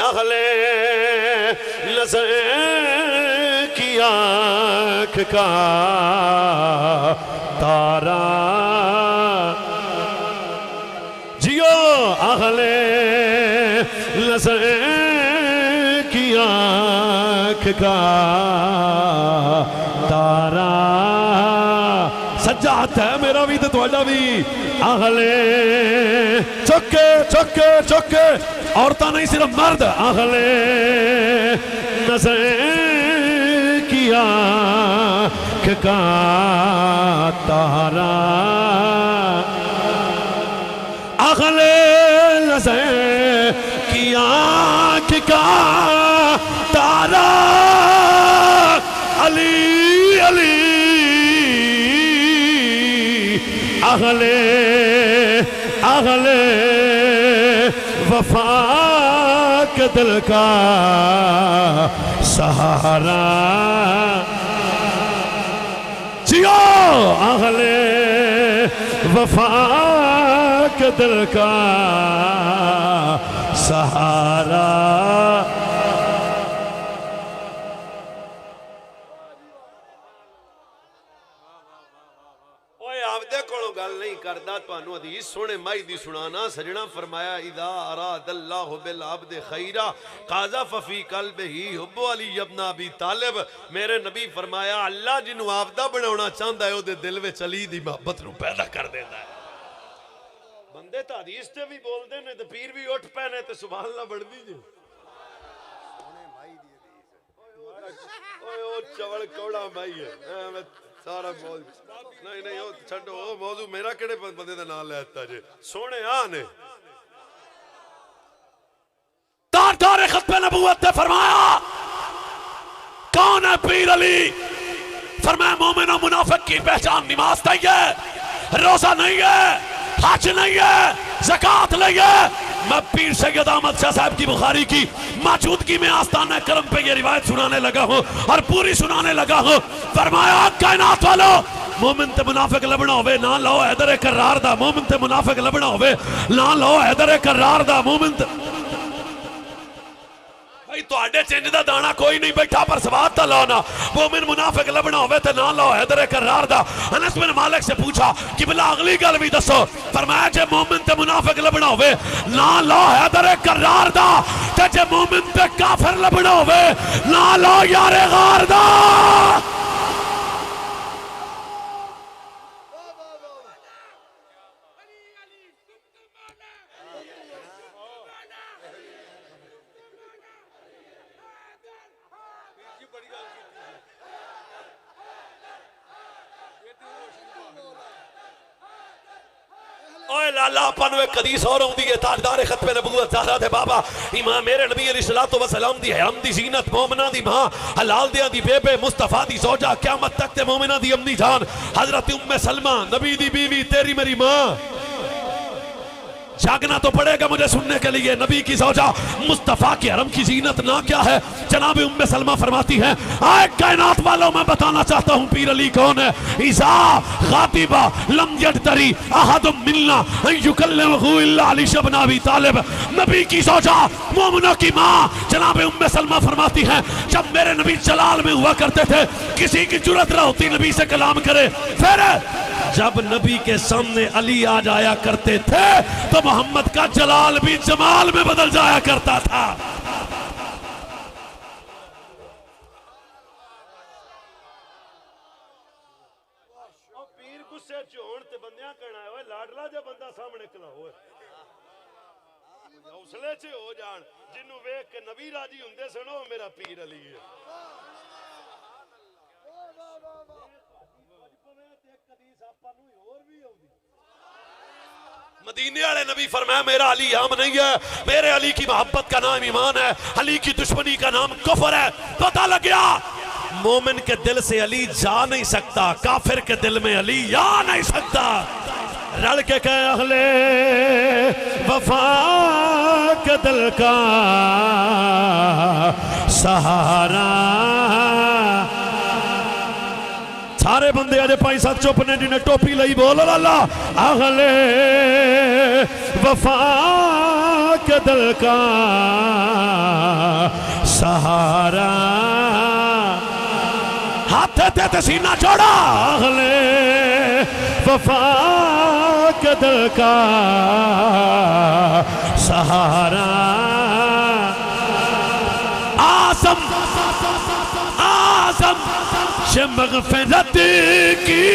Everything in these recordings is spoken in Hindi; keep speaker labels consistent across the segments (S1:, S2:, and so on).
S1: अगले नज़र की आँख का तारा जियो अगले नज़र की आँख का तारा सज्जात है मेरा भी तो तुहाडा भी अगले चौके चौके चौके औरतां नहीं सिर्फ मर्द अगले नज़र की आँख का तारा अगले नज़र की आँख का तारा अली अली अगले अगले वफा के दिल का सहारा जियो अगले वफा के दिल का सहारा गल नहीं करदा तुहानू हदीस सोने माई दी सुनाना सजना फरमाया इदा अरादल्लाहु बिल अब्द खैरा काज़ा फी कल्बिही हुब्बु अली इब्न अबी तालिब मेरे नबी फरमाया अल्लाह जिन्नू आपदा बनाना चाहता है ओदे दिल विच अली दी मोहब्बत नू पैदा कर देंदा है बंदे तां हदीस ते भी बोलदे ने ते पीर भी उठ पैने ते सुभान अल्लाह बढ़दी जे सोने माई दी हदीस ओए ओ चवल कौड़ा माई है सारा मौज नहीं नहीं छो मौजू मेरा केड़े बंदे का नाम लेता जे सोने ने तार खत्मे नबूवत ने फरमाया कौन है पीर अली फरमाया मोमिन और मुनाफिक की पहचान नमाज नहीं है रोजा नहीं है हज नहीं है ज़कात नहीं है मैं पीर सैयद अहमद शाह साहब की बुखारी की मौजूदगी में आस्ताना करम पे ये रिवायत सुनाने लगा हूँ और पूरी सुनाने लगा हूँ फरमाया कायनात वालों मोमिन ते मुनाफिक लबना होवे ना लो हैदर करार दा मोमिन ते मुनाफिक लबना होवे ना लो हैदर करार दा मोमिन भाई तुहाडे चिंज दा दाना कोई नहीं बैठा पर सवाद दा लो ना मोमिन मुनाफिक लबना होवे ते ना लो हैदर करार दा अनस बिन मालिक से पूछा कि भला अगली गल भी दसो फरमाया जे मोमिन ते मुनाफिक लबना होवे ना लो हैदर करार दा ते जे मोमिन ते काफिर लबना होवे ना लो यारे गार दा हदीस और आउंदी है ताजदार खत्मे नबूवत ज़हरा दे बाबा इमाम मेरे नबी अलैहिस्सलातु वस्सलाम दी हयाम दी ज़ीनत मोमिना दी मां हलाल दिया दी बेबे मुस्तफा दी ज़ौजा क़यामत तक ते मोमिना दी अम्मी जान हजरत उम्मे सलमा नबी दी बीवी तेरी मेरी मां जागना तो पड़ेगा मुझे सुनने के लिए नबी की ज़ौजा मुस्तफ़ा के हरम की ज़ीनत ना क्या है जनाब उम्मे सलमा फरमाती है आए कायनात वालों मैं बताना चाहता हूँ पीर अली कौन है इज़ा गातिबा लम यजतरी अहदुम मिन्ना युकल्लिमुहु इल्ला अली इब्न अबी तालिब नबी की ज़ौजा मोमिनों की माँ जनाब उम्मे सलमा फरमाती है जब मेरे नबी जलाल में हुआ करते थे किसी की जुर्रत न होती नबी से कलाम करे फिर जब नबी के सामने अली आ जाया करते थे तो मोहम्मद का जलाल भी जमाल में बदल जाया करता था पीर गुस्से च होण ते बंदियां कहना है लाडला जा बंदा सामने खला होए हौसले च हो जान जिन्नू वेख के नबी राजी हुंदे सन ओ मेरा पीर अली है मदीने वाले नबी फरमाया मेरा अली आम नहीं है मेरे अली की मोहब्बत का नाम ईमान है अली की दुश्मनी का नाम कुफ्र है पता लग गया मोमिन के दिल से अली जा नहीं सकता काफिर के दिल में अली आ नहीं सकता रल के कहे अहले वफा के दिल का सहारा सारे बंदे अजे भाई साथ चुप ने जिन्हें टोपी लाई बोल लाला अगले वफा के दिल का
S2: ते सीना छोड़ा अगले वफा के दिल का सहारा आज़म आज़म से मग़फ़िरत की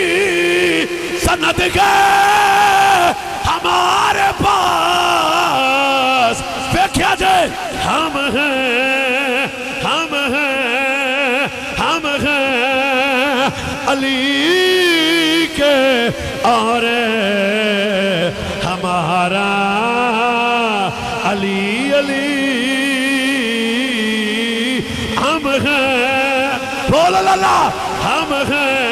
S2: सनद गए हमारे पास देखिए जाए हम हैं हम हैं हम हैं अली के और हमारा अली अली हम हैं बोल अल्लाह हम हैं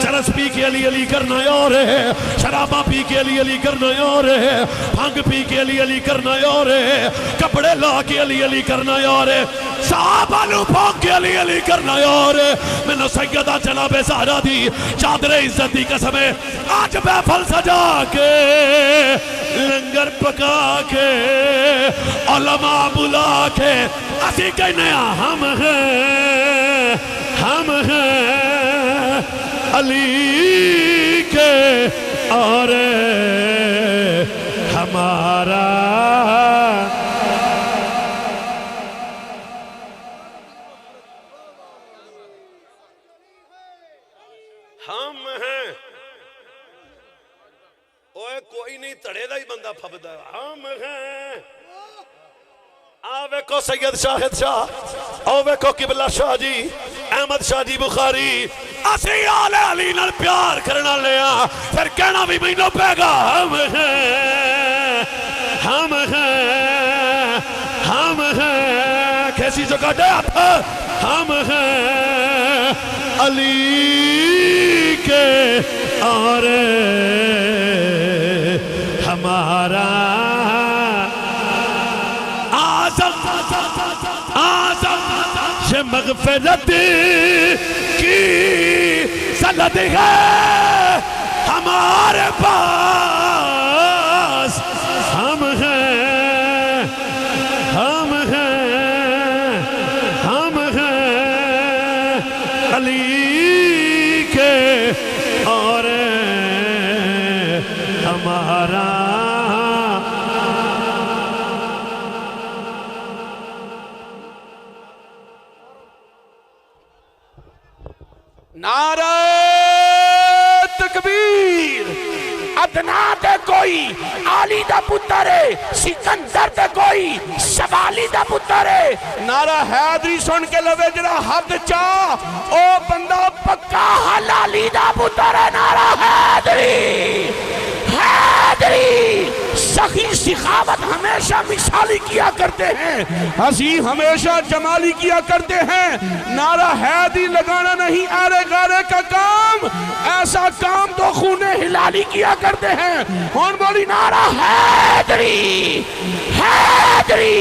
S2: चरस पी के अली अली करना और है शराबा पी के अली अली करना और है भंग पी के अली अली करना और है कपड़े ला के अली अली करना और है साबालू भोंग के अली अली करना और है मैंने सैयदा जनाबे ज़हरा दी चादरे इज्जत दी कसम है आज महफिल सजा के लंगर पका के उलमा बुला के असी कहने हम हैं हम हैं अली के और हमारा
S1: हम हैं ओए कोई नहीं तड़े दा ही बंदा फबदा हम हैं आ वेखो सैयद शाहिद शाह ओ वेखो किबला शाह जी अहमद शाह जी बुखारी असी आले अली नाल प्यार करना लिया फिर कहना भी मैनू पेगा हम हैं हम हैं हम हैं कैसी जगह दे हम हैं अली के और हमारा से मग़फ़िरत की सनद है हमारे पास हम हैं हम हैं हम हैं अली के और हमारा
S2: नारा तकबीर अदना दे कोई आली दा पुत्र है सिकंदर दे कोई शबाली दा पुत्र है नारा हैदरी सुन के लवे जरा हद चा ओ बंदा पक्का हलाली दा पुत्र है नारा हैदरी हैदरी सखी सिखावत हमेशा मिसाली किया करते हैं हसी हमेशा जमाली किया करते हैं नारा हैदरी लगाना नहीं आरे गारे का काम ऐसा काम तो खूने हिलाली किया करते हैं और बोली नारा हैदरी हैदरी